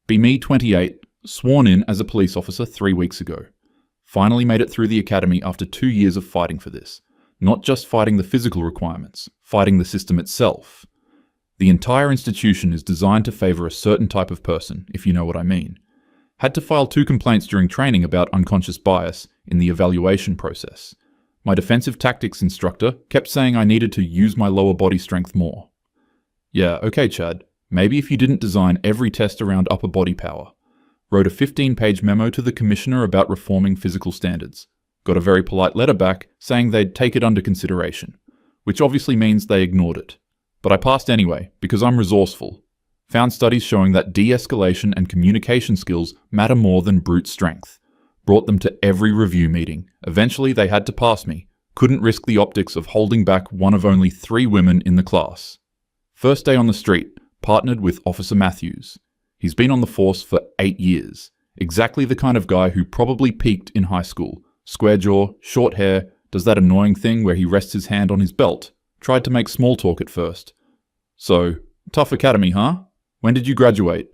Be me, 28, sworn in as a police officer 3 weeks ago. Finally made it through the academy after 2 years of fighting for this. Not just fighting the physical requirements, fighting the system itself. The entire institution is designed to favour a certain type of person, if you know what I mean. Had to file 2 complaints during training about unconscious bias in the evaluation process. My defensive tactics instructor kept saying I needed to use my lower body strength more. Yeah, okay Chad, maybe if you didn't design every test around upper body power. Wrote a 15-page memo to the commissioner about reforming physical standards. Got a very polite letter back saying they'd take it under consideration, which obviously means they ignored it. But I passed anyway, because I'm resourceful. Found studies showing that de-escalation and communication skills matter more than brute strength. Brought them to every review meeting. Eventually they had to pass me. Couldn't risk the optics of holding back one of only 3 women in the class. First day on the street, partnered with Officer Matthews. He's been on the force for 8 years. Exactly the kind of guy who probably peaked in high school. Square jaw, short hair, does that annoying thing where he rests his hand on his belt. Tried to make small talk at first. So, tough academy, huh? When did you graduate?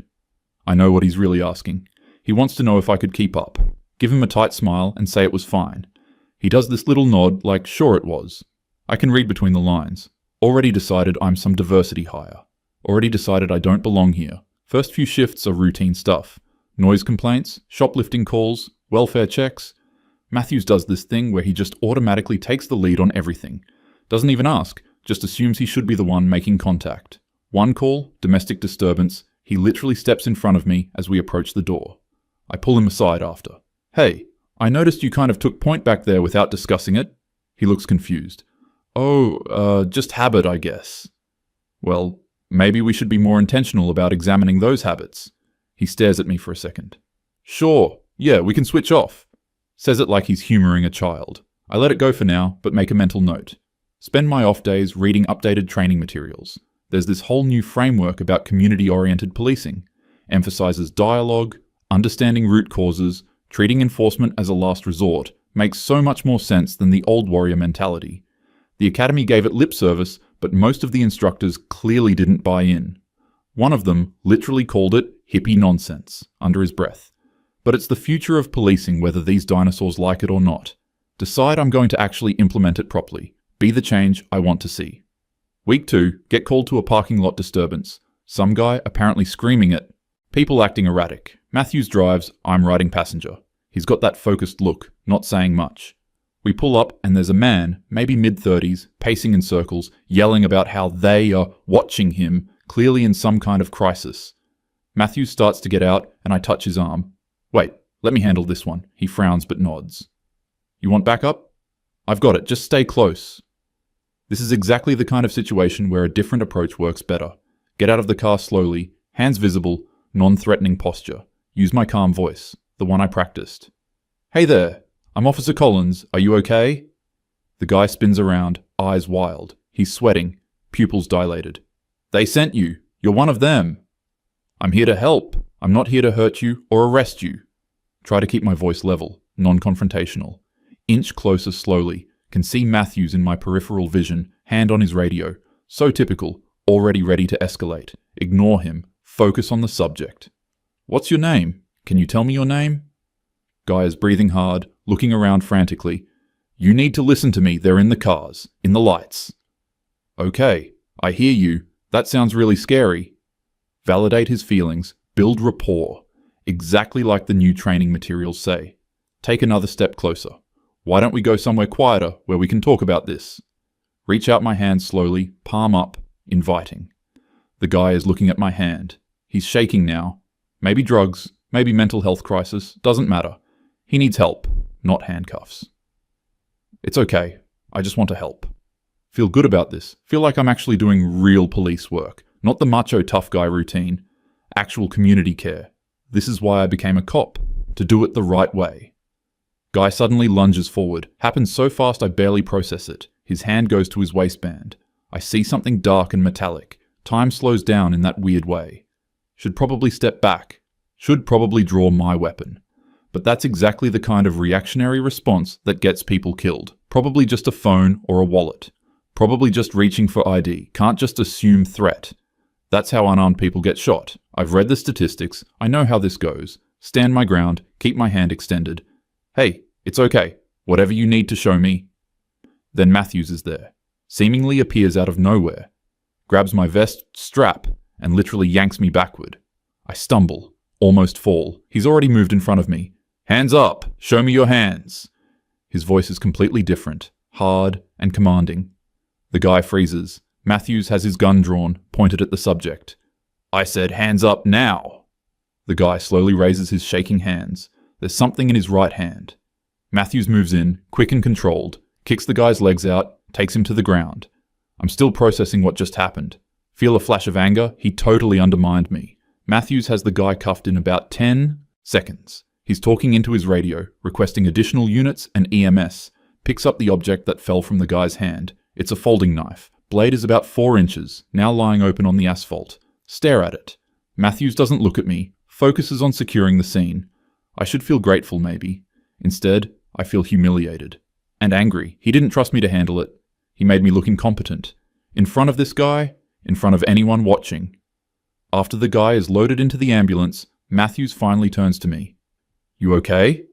I know what he's really asking. He wants to know if I could keep up. Give him a tight smile and say it was fine. He does this little nod like sure it was. I can read between the lines. Already decided I'm some diversity hire. Already decided I don't belong here. First few shifts are routine stuff. Noise complaints, shoplifting calls, welfare checks. Matthews does this thing where he just automatically takes the lead on everything. Doesn't even ask, just assumes he should be the one making contact. One call, domestic disturbance, he literally steps in front of me as we approach the door. I pull him aside after. Hey, I noticed you kind of took point back there without discussing it. He looks confused. Oh, just habit, I guess. Well, maybe we should be more intentional about examining those habits. He stares at me for a second. Sure, yeah, we can switch off. Says it like he's humouring a child. I let it go for now, but make a mental note. Spend my off days reading updated training materials. There's this whole new framework about community-oriented policing. Emphasises dialogue, understanding root causes, treating enforcement as a last resort. Makes so much more sense than the old warrior mentality. The academy gave it lip service, but most of the instructors clearly didn't buy in. One of them literally called it hippie nonsense, under his breath. But it's the future of policing whether these dinosaurs like it or not. Decide I'm going to actually implement it properly. Be the change I want to see. Week 2, get called to a parking lot disturbance. Some guy apparently screaming it. People acting erratic. Matthews drives, I'm riding passenger. He's got that focused look, not saying much. We pull up and there's a man, maybe mid-30s, pacing in circles, yelling about how they are watching him, clearly in some kind of crisis. Matthews starts to get out and I touch his arm. Wait, let me handle this one. He frowns but nods. You want backup? I've got it, just stay close. This is exactly the kind of situation where a different approach works better. Get out of the car slowly, hands visible, non-threatening posture. Use my calm voice, the one I practiced. Hey there, I'm Officer Collins, are you okay? The guy spins around, eyes wild. He's sweating, pupils dilated. They sent you, you're one of them. I'm here to help, I'm not here to hurt you or arrest you. Try to keep my voice level, non-confrontational. Inch closer slowly. Can see Matthews in my peripheral vision, hand on his radio. So typical, already ready to escalate. Ignore him, focus on the subject. What's your name? Can you tell me your name? Guy is breathing hard, looking around frantically. You need to listen to me, they're in the cars, in the lights. Okay, I hear you, that sounds really scary. Validate his feelings, build rapport. Exactly like the new training materials say. Take another step closer. Why don't we go somewhere quieter where we can talk about this? Reach out my hand slowly, palm up, inviting. The guy is looking at my hand. He's shaking now. Maybe drugs, maybe mental health crisis, doesn't matter. He needs help, not handcuffs. It's okay, I just want to help. Feel good about this. Feel like I'm actually doing real police work, not the macho tough guy routine. Actual community care. This is why I became a cop, to do it the right way. Guy suddenly lunges forward. Happens so fast I barely process it. His hand goes to his waistband. I see something dark and metallic. Time slows down in that weird way. Should probably step back. Should probably draw my weapon. But that's exactly the kind of reactionary response that gets people killed. Probably just a phone or a wallet. Probably just reaching for ID. Can't just assume threat. That's how unarmed people get shot. I've read the statistics. I know how this goes. Stand my ground. Keep my hand extended. Hey, it's okay. Whatever you need to show me. Then Matthews is there. Seemingly appears out of nowhere. Grabs my vest strap and literally yanks me backward. I stumble. Almost fall. He's already moved in front of me. Hands up! Show me your hands! His voice is completely different. Hard and commanding. The guy freezes. Matthews has his gun drawn, pointed at the subject. I said, hands up now! The guy slowly raises his shaking hands. There's something in his right hand. Matthews moves in, quick and controlled, kicks the guy's legs out, takes him to the ground. I'm still processing what just happened. Feel a flash of anger? He totally undermined me. Matthews has the guy cuffed in about 10 seconds. He's talking into his radio, requesting additional units and EMS. Picks up the object that fell from the guy's hand. It's a folding knife. Blade is about 4 inches, now lying open on the asphalt. Stare at it. Matthews doesn't look at me, focuses on securing the scene. I should feel grateful, maybe. Instead, I feel humiliated. And angry. He didn't trust me to handle it. He made me look incompetent. In front of this guy, in front of anyone watching. After the guy is loaded into the ambulance, Matthews finally turns to me. You okay?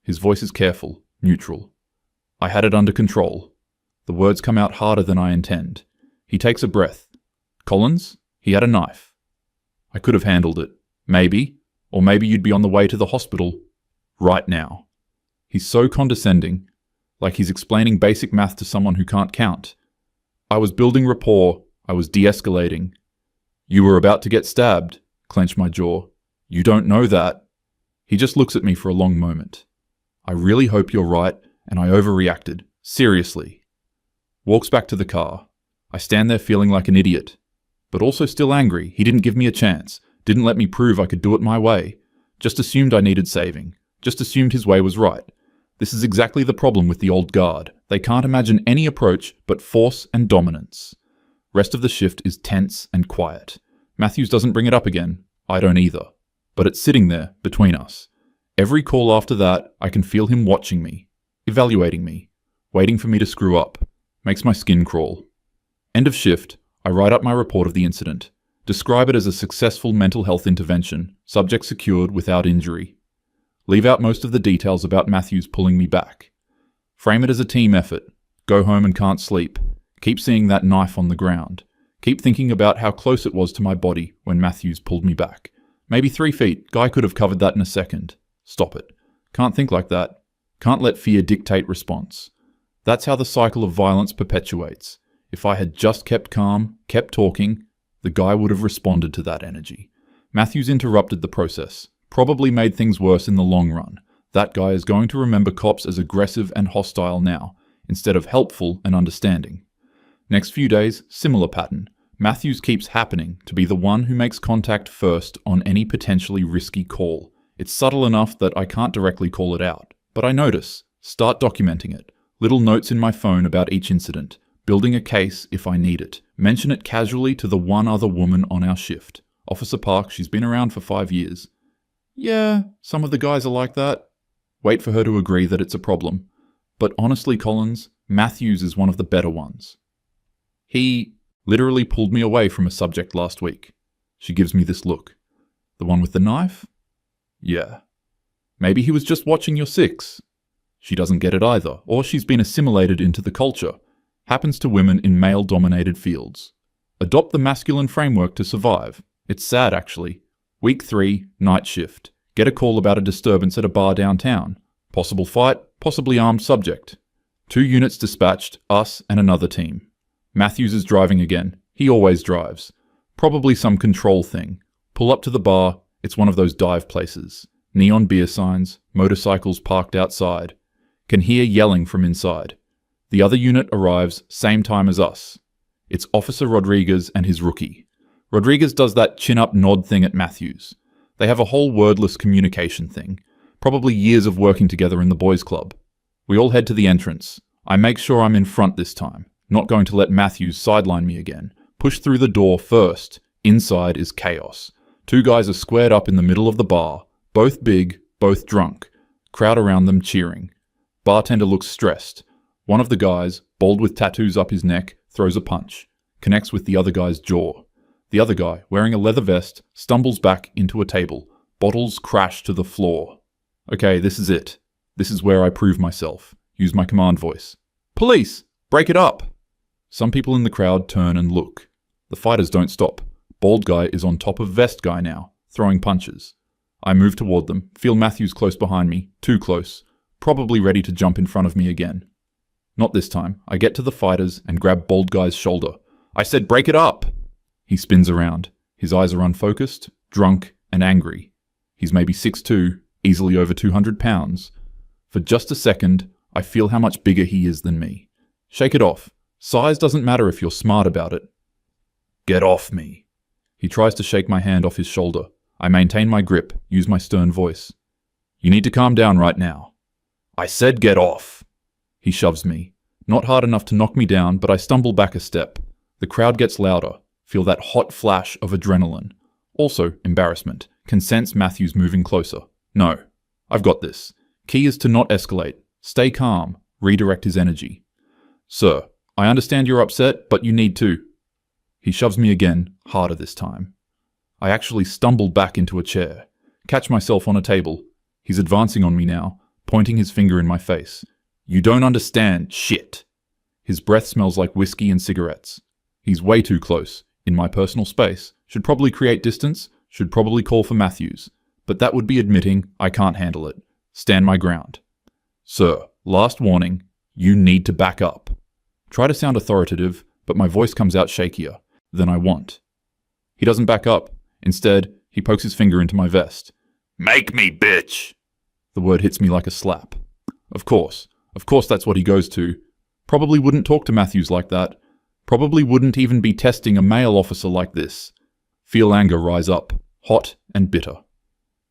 His voice is careful, neutral. I had it under control. The words come out harder than I intend. He takes a breath. Collins, he had a knife. I could have handled it. Maybe. Or maybe you'd be on the way to the hospital. Right now. He's so condescending. Like he's explaining basic math to someone who can't count. I was building rapport. I was de-escalating. You were about to get stabbed. Clench my jaw. You don't know that. He just looks at me for a long moment. I really hope you're right, and I overreacted. Seriously. Walks back to the car. I stand there feeling like an idiot. But also still angry. He didn't give me a chance. Didn't let me prove I could do it my way. Just assumed I needed saving. Just assumed his way was right. This is exactly the problem with the old guard. They can't imagine any approach but force and dominance. Rest of the shift is tense and quiet. Matthews doesn't bring it up again. I don't either. But it's sitting there, between us. Every call after that, I can feel him watching me. Evaluating me. Waiting for me to screw up. Makes my skin crawl. End of shift, I write up my report of the incident. Describe it as a successful mental health intervention, subject secured without injury. Leave out most of the details about Matthews pulling me back. Frame it as a team effort. Go home and can't sleep. Keep seeing that knife on the ground. Keep thinking about how close it was to my body when Matthews pulled me back. Maybe 3 feet. Guy could have covered that in a second. Stop it. Can't think like that. Can't let fear dictate response. That's how the cycle of violence perpetuates. If I had just kept calm, kept talking, the guy would have responded to that energy. Matthews interrupted the process. Probably made things worse in the long run. That guy is going to remember cops as aggressive and hostile now, instead of helpful and understanding. Next few days, similar pattern. Matthews keeps happening to be the one who makes contact first on any potentially risky call. It's subtle enough that I can't directly call it out. But I notice. Start documenting it. Little notes in my phone about each incident. Building a case if I need it. Mention it casually to the one other woman on our shift. Officer Park, she's been around for 5 years. Yeah, some of the guys are like that. Wait for her to agree that it's a problem. But honestly, Collins, Matthews is one of the better ones. He literally pulled me away from a subject last week. She gives me this look. The one with the knife? Yeah. Maybe he was just watching your 6. She doesn't get it either, or she's been assimilated into the culture. Happens to women in male-dominated fields. Adopt the masculine framework to survive. It's sad, actually. Week 3, night shift. Get a call about a disturbance at a bar downtown. Possible fight, possibly armed subject. 2 units dispatched, us and another team. Matthews is driving again. He always drives. Probably some control thing. Pull up to the bar. It's one of those dive places. Neon beer signs, motorcycles parked outside. Can hear yelling from inside. The other unit arrives same time as us. It's Officer Rodriguez and his rookie. Rodriguez does that chin-up nod thing at Matthews. They have a whole wordless communication thing. Probably years of working together in the boys' club. We all head to the entrance. I make sure I'm in front this time. Not going to let Matthews sideline me again. Push through the door first. Inside is chaos. 2 guys are squared up in the middle of the bar. Both big, both drunk. Crowd around them cheering. Bartender looks stressed. One of the guys, bald with tattoos up his neck, throws a punch. Connects with the other guy's jaw. The other guy, wearing a leather vest, stumbles back into a table. Bottles crash to the floor. Okay, this is it. This is where I prove myself. Use my command voice. Police! Break it up! Some people in the crowd turn and look. The fighters don't stop. Bald guy is on top of vest guy now, throwing punches. I move toward them, feel Matthews close behind me, too close, probably ready to jump in front of me again. Not this time. I get to the fighters and grab Bald guy's shoulder. I said, break it up! He spins around. His eyes are unfocused, drunk, and angry. He's maybe 6'2", easily over 200 pounds. For just a second, I feel how much bigger he is than me. Shake it off. Size doesn't matter if you're smart about it. Get off me. He tries to shake my hand off his shoulder. I maintain my grip, use my stern voice. You need to calm down right now. I said get off. He shoves me. Not hard enough to knock me down, but I stumble back a step. The crowd gets louder. Feel that hot flash of adrenaline. Also, embarrassment. Can sense Matthews moving closer. No. I've got this. Key is to not escalate. Stay calm. Redirect his energy. Sir, I understand you're upset, but you need to. He shoves me again, harder this time. I actually stumble back into a chair. Catch myself on a table. He's advancing on me now, pointing his finger in my face. You don't understand shit. His breath smells like whiskey and cigarettes. He's way too close. In my personal space. Should probably create distance. Should probably call for Matthews. But that would be admitting I can't handle it. Stand my ground. Sir, last warning. You need to back up. Try to sound authoritative, but my voice comes out shakier than I want. He doesn't back up. Instead, he pokes his finger into my vest. Make me, bitch! The word hits me like a slap. Of course that's what he goes to. Probably wouldn't talk to Matthews like that. Probably wouldn't even be testing a male officer like this. Feel anger rise up, hot and bitter.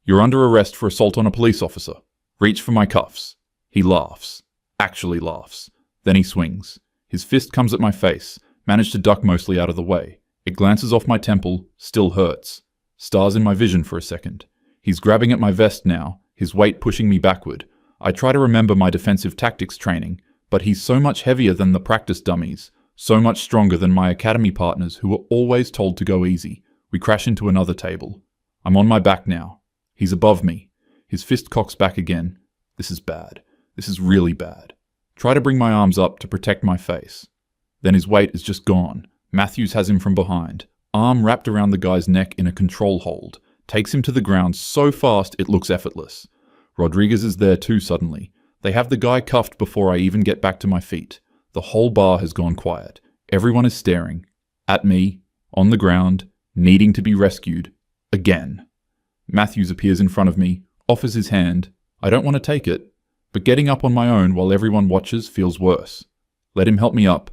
You're under arrest for assault on a police officer. Reach for my cuffs. He laughs. Actually laughs. Then he swings. His fist comes at my face. Manage to duck mostly out of the way. It glances off my temple, still hurts. Stars in my vision for a second. He's grabbing at my vest now, his weight pushing me backward. I try to remember my defensive tactics training, but he's so much heavier than the practice dummies, so much stronger than my academy partners who were always told to go easy. We crash into another table. I'm on my back now. He's above me. His fist cocks back again. This is bad. This is really bad. Try to bring my arms up to protect my face. Then his weight is just gone. Matthews has him from behind. Arm wrapped around the guy's neck in a control hold. Takes him to the ground so fast it looks effortless. Rodriguez is there too suddenly. They have the guy cuffed before I even get back to my feet. The whole bar has gone quiet. Everyone is staring. At me. On the ground. Needing to be rescued. Again. Matthews appears in front of me. Offers his hand. I don't want to take it. But getting up on my own while everyone watches feels worse. Let him help me up.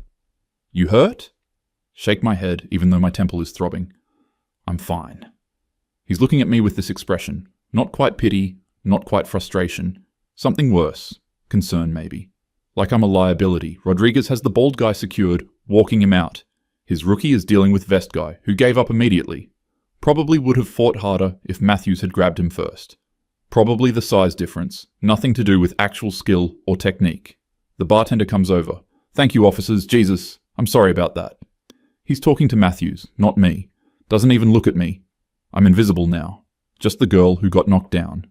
You hurt? Shake my head, even though my temple is throbbing. I'm fine. He's looking at me with this expression. Not quite pity, not quite frustration. Something worse. Concern, maybe. Like I'm a liability. Rodriguez has the bald guy secured, walking him out. His rookie is dealing with vest guy, who gave up immediately. Probably would have fought harder if Matthews had grabbed him first. Probably the size difference. Nothing to do with actual skill or technique. The bartender comes over. Thank you, officers. Jesus. I'm sorry about that. He's talking to Matthews, not me. Doesn't even look at me. I'm invisible now. Just the girl who got knocked down.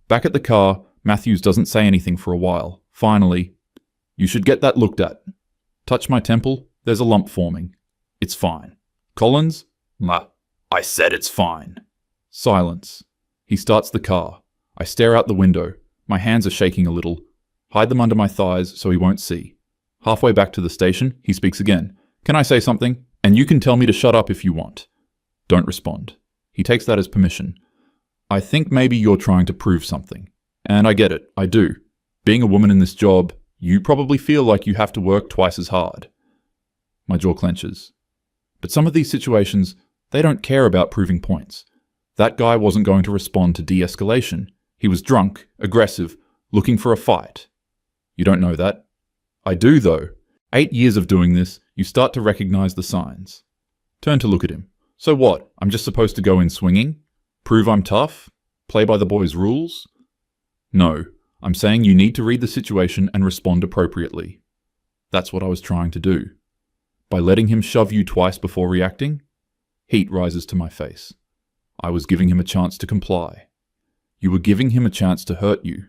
Back at the car, Matthews doesn't say anything for a while. Finally, you should get that looked at. Touch my temple. There's a lump forming. It's fine. Collins? I said it's fine. Silence. He starts the car. I stare out the window. My hands are shaking a little. Hide them under my thighs so he won't see. Halfway back to the station, he speaks again. Can I say something? And you can tell me to shut up if you want. Don't respond. He takes that as permission. I think maybe you're trying to prove something. And I get it. I do. Being a woman in this job, you probably feel like you have to work twice as hard. My jaw clenches. But some of these situations, they don't care about proving points. That guy wasn't going to respond to de-escalation. He was drunk, aggressive, looking for a fight. You don't know that. I do, though. 8 years of doing this, you start to recognize the signs. Turn to look at him. So what? I'm just supposed to go in swinging? Prove I'm tough? Play by the boys' rules? No. I'm saying you need to read the situation and respond appropriately. That's what I was trying to do. By letting him shove you twice before reacting? Heat rises to my face. I was giving him a chance to comply. You were giving him a chance to hurt you.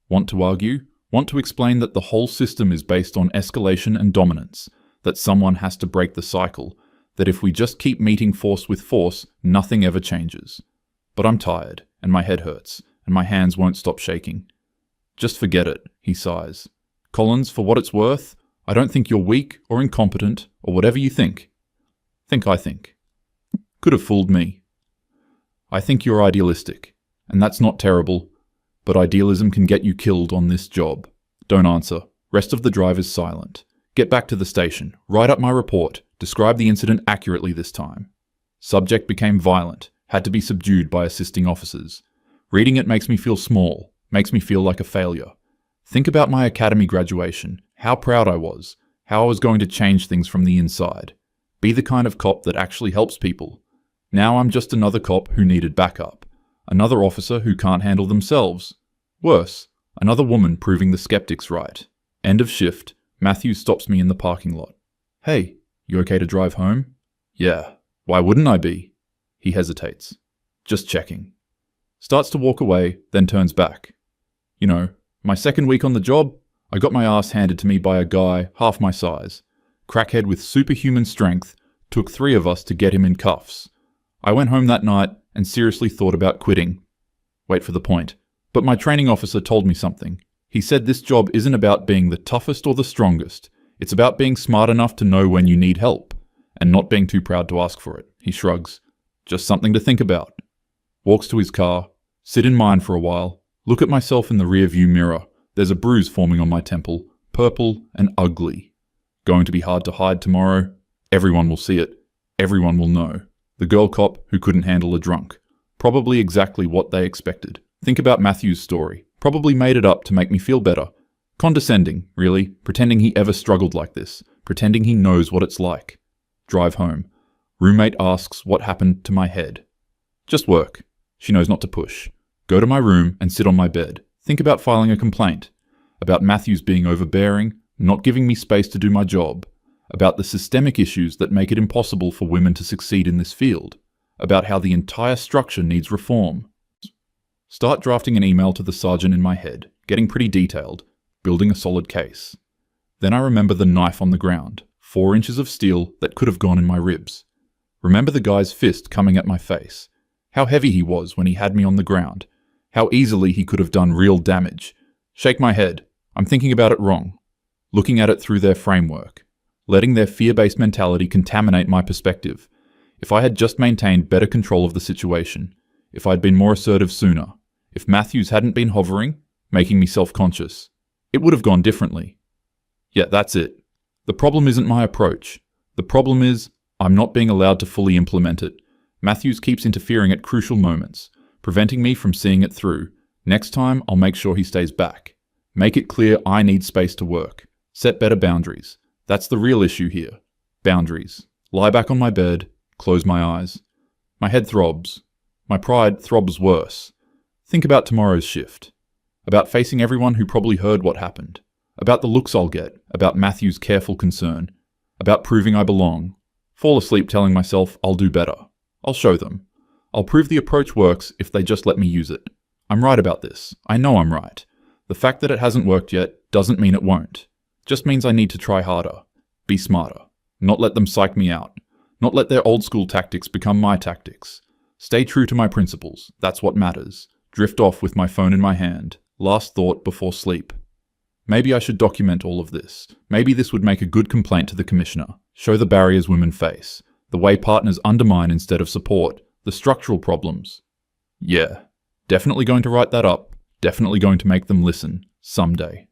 Want to argue? Want to explain that the whole system is based on escalation and dominance, that someone has to break the cycle, that if we just keep meeting force with force, nothing ever changes. But I'm tired, and my head hurts, and my hands won't stop shaking. Just forget it, he sighs. Collins, for what it's worth, I don't think you're weak or incompetent or whatever you think. Think I think. Could have fooled me. I think you're idealistic, and that's not terrible, but idealism can get you killed on this job. Don't answer. Rest of the drive is silent. Get back to the station. Write up my report. Describe the incident accurately this time. Subject became violent. Had to be subdued by assisting officers. Reading it makes me feel small. Makes me feel like a failure. Think about my academy graduation. How proud I was. How I was going to change things from the inside. Be the kind of cop that actually helps people. Now I'm just another cop who needed backup. Another officer who can't handle themselves. Worse, another woman proving the skeptics right. End of shift. Matthews stops me in the parking lot. Hey, you okay to drive home? Yeah. Why wouldn't I be? He hesitates. Just checking. Starts to walk away, then turns back. You know, my second week on the job, I got my ass handed to me by a guy half my size. Crackhead with superhuman strength. Took 3 of us to get him in cuffs. I went home that night and seriously thought about quitting. Wait for the point. But my training officer told me something. He said this job isn't about being the toughest or the strongest. It's about being smart enough to know when you need help, and not being too proud to ask for it. He shrugs. Just something to think about. Walks to his car, sit in mine for a while, look at myself in the rear-view mirror. There's a bruise forming on my temple, purple and ugly. Going to be hard to hide tomorrow. Everyone will see it. Everyone will know. The girl cop who couldn't handle a drunk. Probably exactly what they expected. Think about Matthew's story. Probably made it up to make me feel better. Condescending, really, pretending he ever struggled like this. Pretending he knows what it's like. Drive home. Roommate asks what happened to my head. Just work. She knows not to push. Go to my room and sit on my bed. Think about filing a complaint. About Matthews being overbearing, not giving me space to do my job. About the systemic issues that make it impossible for women to succeed in this field. About how the entire structure needs reform. Start drafting an email to the sergeant in my head, getting pretty detailed, building a solid case. Then I remember the knife on the ground, 4 inches of steel that could have gone in my ribs. Remember the guy's fist coming at my face. How heavy he was when he had me on the ground. How easily he could have done real damage. Shake my head. I'm thinking about it wrong. Looking at it through their framework. Letting their fear-based mentality contaminate my perspective. If I had just maintained better control of the situation. If I'd been more assertive sooner. If Matthews hadn't been hovering, making me self-conscious. It would have gone differently. Yeah, that's it. The problem isn't my approach. The problem is, I'm not being allowed to fully implement it. Matthews keeps interfering at crucial moments, preventing me from seeing it through. Next time, I'll make sure he stays back. Make it clear I need space to work. Set better boundaries. That's the real issue here. Boundaries. Lie back on my bed, close my eyes. My head throbs. My pride throbs worse. Think about tomorrow's shift. About facing everyone who probably heard what happened. About the looks I'll get. About Matthew's careful concern. About proving I belong. Fall asleep telling myself I'll do better. I'll show them. I'll prove the approach works if they just let me use it. I'm right about this. I know I'm right. The fact that it hasn't worked yet doesn't mean it won't. Just means I need to try harder. Be smarter. Not let them psych me out. Not let their old school tactics become my tactics. Stay true to my principles. That's what matters. Drift off with my phone in my hand. Last thought before sleep. Maybe I should document all of this. Maybe this would make a good complaint to the commissioner. Show the barriers women face. The way partners undermine instead of support. The structural problems. Yeah. Definitely going to write that up. Definitely going to make them listen. Someday.